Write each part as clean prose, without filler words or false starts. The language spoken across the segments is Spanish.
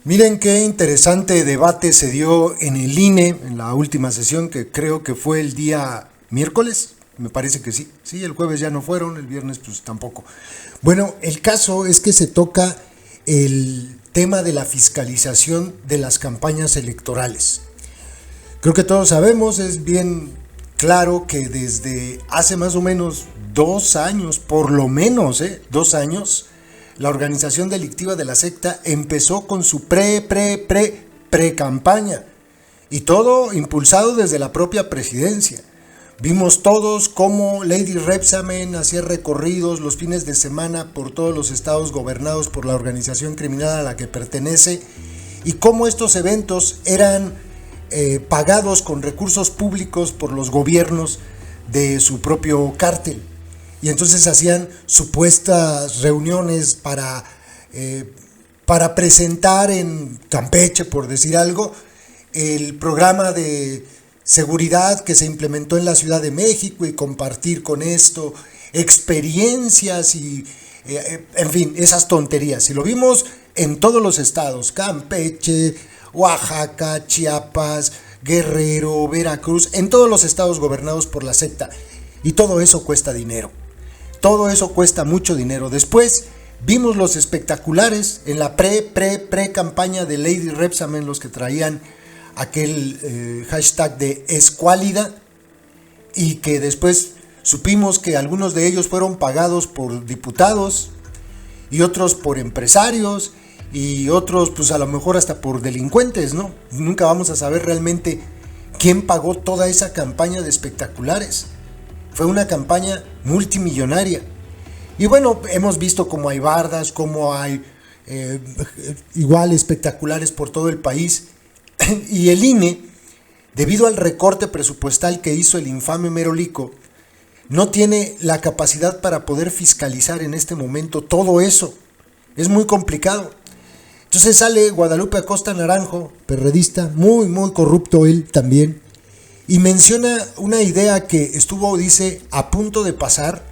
Miren qué interesante debate se dio en el INE en la última sesión, que creo que fue el día miércoles. Me parece que sí. Sí, el jueves ya no fueron, el viernes pues tampoco. Bueno, el caso es que se toca el tema de la fiscalización de las campañas electorales. Creo que todos sabemos, es bien claro que desde hace más o menos 2 años, por lo menos, 2 años, la organización delictiva de la secta empezó con su pre-campaña, y todo impulsado desde la propia presidencia. Vimos todos cómo Lady Rebsamen hacía recorridos los fines de semana por todos los estados gobernados por la organización criminal a la que pertenece, y cómo estos eventos eran pagados con recursos públicos por los gobiernos de su propio cártel. Y entonces hacían supuestas reuniones para presentar en Campeche, por decir algo, el programa de seguridad que se implementó en la Ciudad de México y compartir con esto experiencias y, en fin, esas tonterías. Y lo vimos en todos los estados: Campeche, Oaxaca, Chiapas, Guerrero, Veracruz, en todos los estados gobernados por la secta. Y todo eso cuesta dinero. Todo eso cuesta mucho dinero. Después vimos los espectaculares en la pre-campaña de Lady Rebsamen, los que traían aquel hashtag de escuálida, y que después supimos que algunos de ellos fueron pagados por diputados y otros por empresarios y otros pues a lo mejor hasta por delincuentes, ¿no? Nunca vamos a saber realmente quién pagó toda esa campaña de espectaculares. Fue una campaña multimillonaria. Y bueno, hemos visto cómo hay bardas, cómo hay igual espectaculares por todo el país. Y el INE, debido al recorte presupuestal que hizo el infame Merolico, no tiene la capacidad para poder fiscalizar en este momento todo eso. Es muy complicado. Entonces sale Guadalupe Acosta Naranjo, perredista, muy corrupto él también, y menciona una idea que estuvo, dice, a punto de pasar,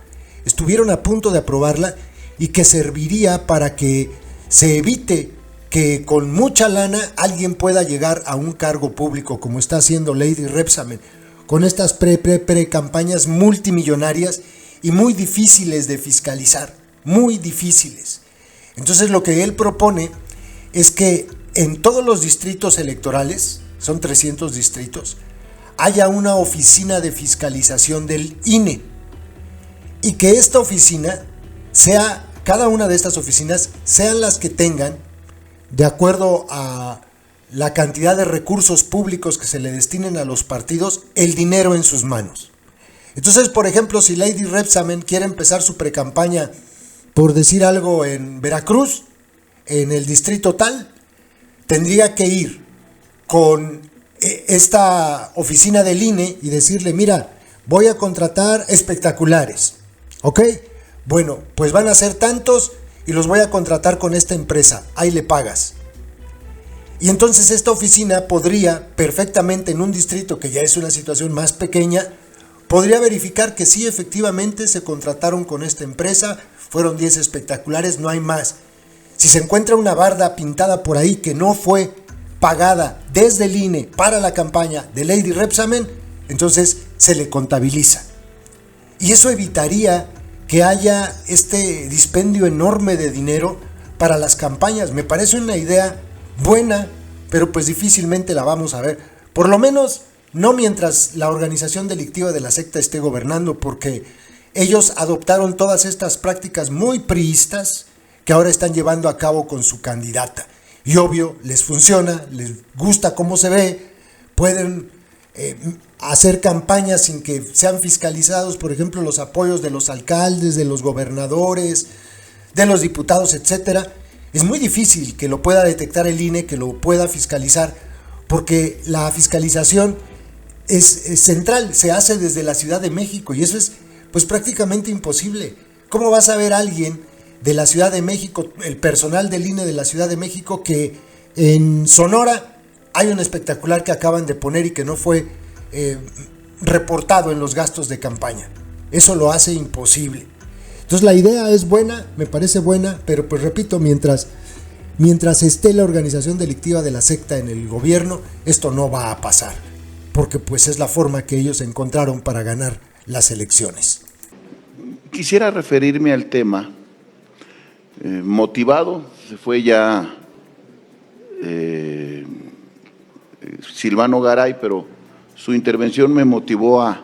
estuvieron a punto de aprobarla, y que serviría para que se evite que con mucha lana alguien pueda llegar a un cargo público, como está haciendo Lady Rebsamen, con estas campañas multimillonarias y muy difíciles de fiscalizar, muy difíciles. Entonces lo que él propone es que en todos los distritos electorales, son 300 distritos, haya una oficina de fiscalización del INE, y que esta oficina sea, cada una de estas oficinas sean las que tengan, de acuerdo a la cantidad de recursos públicos que se le destinen a los partidos, el dinero en sus manos. Entonces, por ejemplo, si Lady Rebsamen quiere empezar su precampaña, por decir algo, en Veracruz, en el distrito tal, tendría que ir con esta oficina del INE y decirle: mira, voy a contratar espectaculares, ¿ok? Bueno, pues van a ser tantos y los voy a contratar con esta empresa, ahí le pagas. Y entonces esta oficina podría perfectamente, en un distrito que ya es una situación más pequeña, podría verificar que sí, efectivamente se contrataron con esta empresa, fueron 10 espectaculares, no hay más. Si se encuentra una barda pintada por ahí que no fue pagada desde el INE para la campaña de Lady Rebsamen, entonces se le contabiliza. Y eso evitaría que haya este dispendio enorme de dinero para las campañas. Me parece una idea buena, pero pues difícilmente la vamos a ver. Por lo menos no mientras la organización delictiva de la secta esté gobernando, porque ellos adoptaron todas estas prácticas muy priistas que ahora están llevando a cabo con su candidata. Y obvio, les funciona, les gusta cómo se ve, pueden hacer campañas sin que sean fiscalizados, por ejemplo, los apoyos de los alcaldes, de los gobernadores, de los diputados, etcétera. Es muy difícil que lo pueda detectar el INE, que lo pueda fiscalizar, porque la fiscalización es central, se hace desde la Ciudad de México, y eso es pues prácticamente imposible. ¿Cómo vas a ver a alguien de la Ciudad de México, el personal del INE de la Ciudad de México, que en Sonora hay un espectacular que acaban de poner y que no fue reportado en los gastos de campaña? Eso lo hace imposible. Entonces la idea es buena, me parece buena, pero pues repito, mientras Mientras esté la organización delictiva de la secta en el gobierno, esto no va a pasar, porque pues es la forma que ellos encontraron para ganar las elecciones. Quisiera referirme al tema, motivado, se fue ya Silvano Garay, pero su intervención me motivó a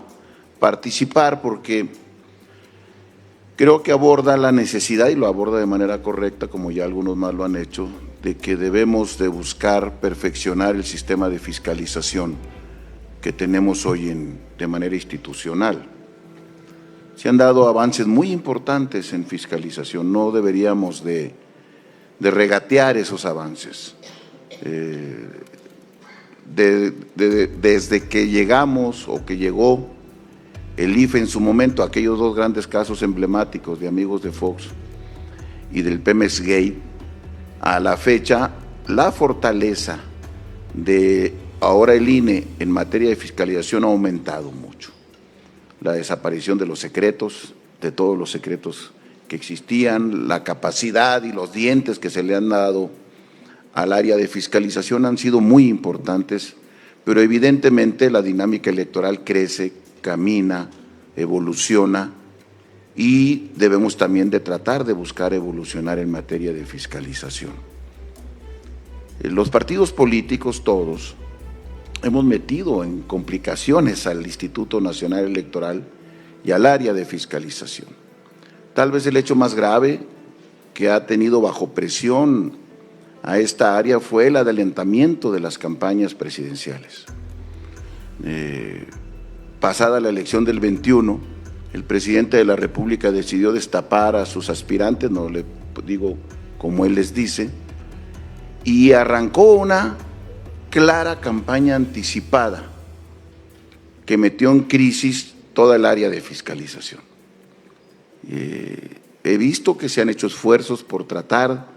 participar porque creo que aborda la necesidad, y lo aborda de manera correcta, como ya algunos más lo han hecho, de que debemos de buscar perfeccionar el sistema de fiscalización que tenemos hoy de manera institucional. Se han dado avances muy importantes en fiscalización, no deberíamos de regatear esos avances. Desde que llegamos o que llegó el IFE en su momento, aquellos dos grandes casos emblemáticos de amigos de Fox y del Pemex Gate, a la fecha, la fortaleza de ahora el INE en materia de fiscalización ha aumentado mucho. La desaparición de los secretos, de todos los secretos que existían, la capacidad y los dientes que se le han dado al área de fiscalización han sido muy importantes, pero evidentemente la dinámica electoral crece, camina, evoluciona y debemos también de tratar de buscar evolucionar en materia de fiscalización. Los partidos políticos todos hemos metido en complicaciones al Instituto Nacional Electoral y al área de fiscalización. Tal vez el hecho más grave que ha tenido bajo presión a esta área fue el adelantamiento de las campañas presidenciales. Pasada la elección del 21, el presidente de la República decidió destapar a sus aspirantes, no le digo como él les dice, y arrancó una clara campaña anticipada que metió en crisis toda el área de fiscalización. He visto que se han hecho esfuerzos por tratar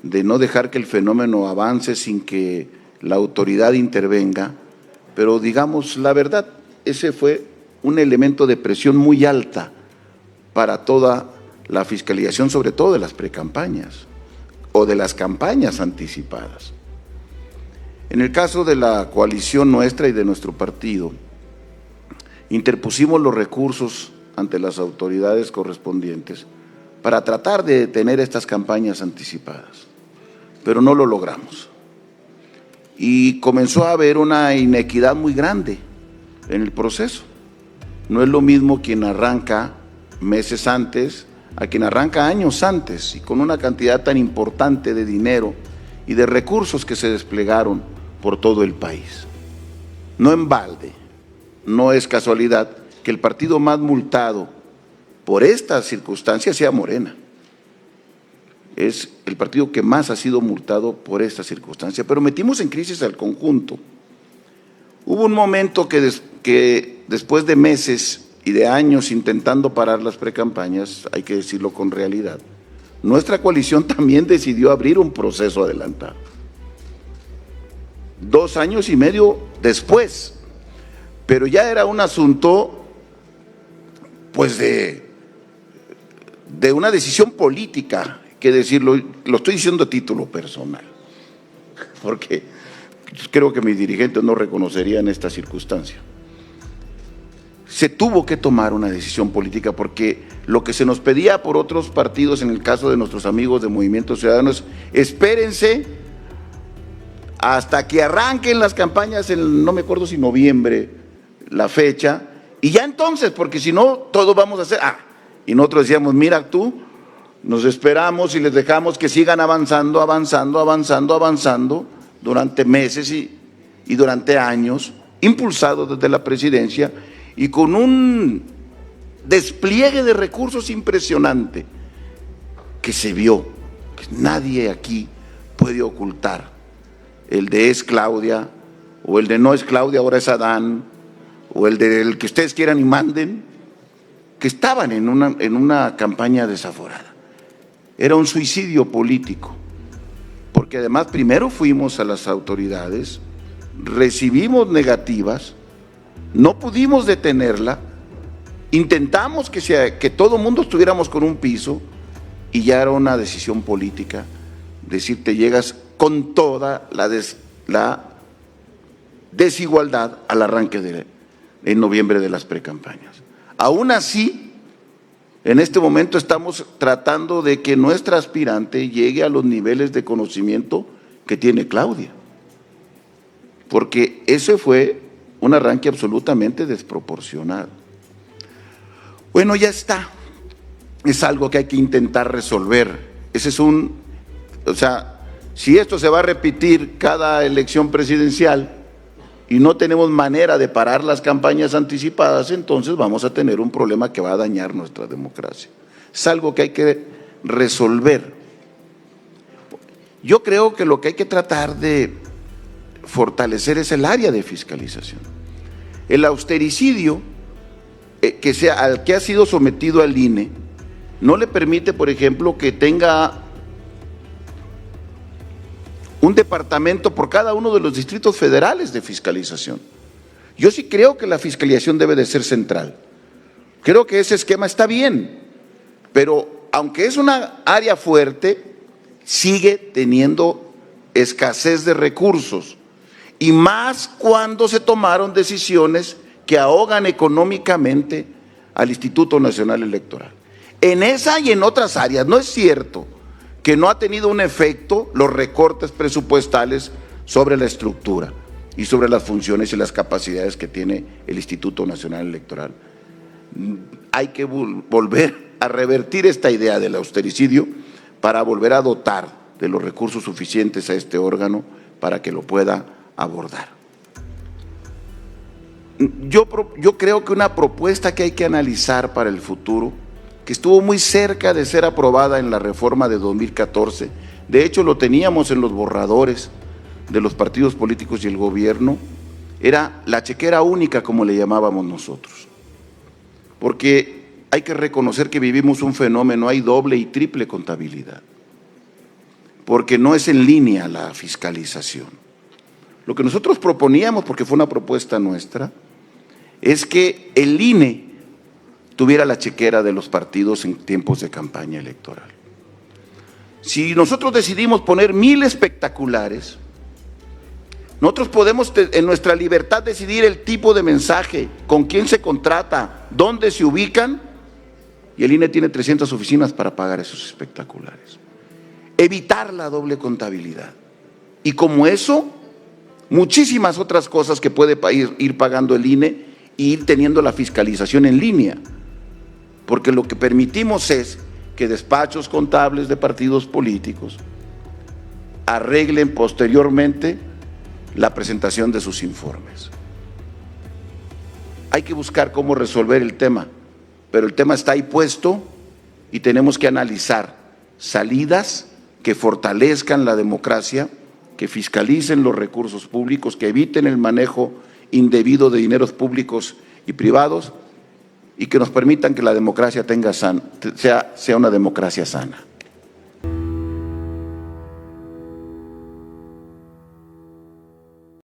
de no dejar que el fenómeno avance sin que la autoridad intervenga, pero digamos la verdad, ese fue un elemento de presión muy alta para toda la fiscalización, sobre todo de las precampañas o de las campañas anticipadas. En el caso de la coalición nuestra y de nuestro partido, interpusimos los recursos ante las autoridades correspondientes para tratar de detener estas campañas anticipadas, pero no lo logramos. Y comenzó a haber una inequidad muy grande en el proceso. No es lo mismo quien arranca meses antes a quien arranca años antes y con una cantidad tan importante de dinero y de recursos que se desplegaron por todo el país. No en balde, no es casualidad que el partido más multado por esta circunstancia sea Morena. Es el partido que más ha sido multado por esta circunstancia, pero metimos en crisis al conjunto. Hubo un momento que después de meses y de años intentando parar las precampañas, hay que decirlo con realidad, nuestra coalición también decidió abrir un proceso adelantado. 2 años y medio después, pero ya era un asunto pues de una decisión política, que decirlo, lo estoy diciendo a título personal, porque creo que mis dirigentes no reconocerían esta circunstancia. Se tuvo que tomar una decisión política porque lo que se nos pedía por otros partidos, en el caso de nuestros amigos de Movimiento Ciudadano, espérense hasta que arranquen las campañas en, no me acuerdo si noviembre, la fecha, y ya entonces, porque si no, todos vamos a hacer, y nosotros decíamos, mira tú, nos esperamos y les dejamos que sigan avanzando durante meses y durante años, impulsados desde la presidencia y con un despliegue de recursos impresionante que se vio, que nadie aquí puede ocultar. El de es Claudia, o el de no es Claudia, ahora es Adán, o el del que ustedes quieran y manden, que estaban en una campaña desaforada. Era un suicidio político, porque además primero fuimos a las autoridades, recibimos negativas, no pudimos detenerla, intentamos que todo el mundo estuviéramos con un piso y ya era una decisión política decirte, llegas con toda la desigualdad al arranque en noviembre de las precampañas. Aún así, en este momento estamos tratando de que nuestra aspirante llegue a los niveles de conocimiento que tiene Claudia, porque ese fue un arranque absolutamente desproporcionado. Bueno, ya está. Es algo que hay que intentar resolver. Ese es o sea, si esto se va a repetir cada elección presidencial y no tenemos manera de parar las campañas anticipadas, entonces vamos a tener un problema que va a dañar nuestra democracia. Es algo que hay que resolver. Yo creo que lo que hay que tratar de fortalecer es el área de fiscalización. El austericidio al que ha sido sometido al INE no le permite, por ejemplo, que tenga un departamento por cada uno de los distritos federales de fiscalización. Yo sí creo que la fiscalización debe de ser central. Creo que ese esquema está bien, pero aunque es una área fuerte, sigue teniendo escasez de recursos, y más cuando se tomaron decisiones que ahogan económicamente al Instituto Nacional Electoral. En esa y en otras áreas, no es cierto que no ha tenido un efecto los recortes presupuestales sobre la estructura y sobre las funciones y las capacidades que tiene el Instituto Nacional Electoral. Hay que volver a revertir esta idea del austericidio para volver a dotar de los recursos suficientes a este órgano para que lo pueda abordar. Yo creo que una propuesta que hay que analizar para el futuro, que estuvo muy cerca de ser aprobada en la reforma de 2014, de hecho lo teníamos en los borradores de los partidos políticos y el gobierno, era la chequera única, como le llamábamos nosotros. Porque hay que reconocer que vivimos un fenómeno, hay doble y triple contabilidad, porque no es en línea la fiscalización. Lo que nosotros proponíamos, porque fue una propuesta nuestra, es que el INE tuviera la chequera de los partidos en tiempos de campaña electoral. Si nosotros decidimos poner 1000 espectaculares, nosotros podemos en nuestra libertad decidir el tipo de mensaje, con quién se contrata, dónde se ubican, y el INE tiene 300 oficinas para pagar esos espectaculares. Evitar la doble contabilidad. Y como eso, muchísimas otras cosas que puede ir pagando el INE y ir teniendo la fiscalización en línea. Porque lo que permitimos es que despachos contables de partidos políticos arreglen posteriormente la presentación de sus informes. Hay que buscar cómo resolver el tema, pero el tema está ahí puesto y tenemos que analizar salidas que fortalezcan la democracia, que fiscalicen los recursos públicos, que eviten el manejo indebido de dineros públicos y privados, y que nos permitan que la democracia sea una democracia sana.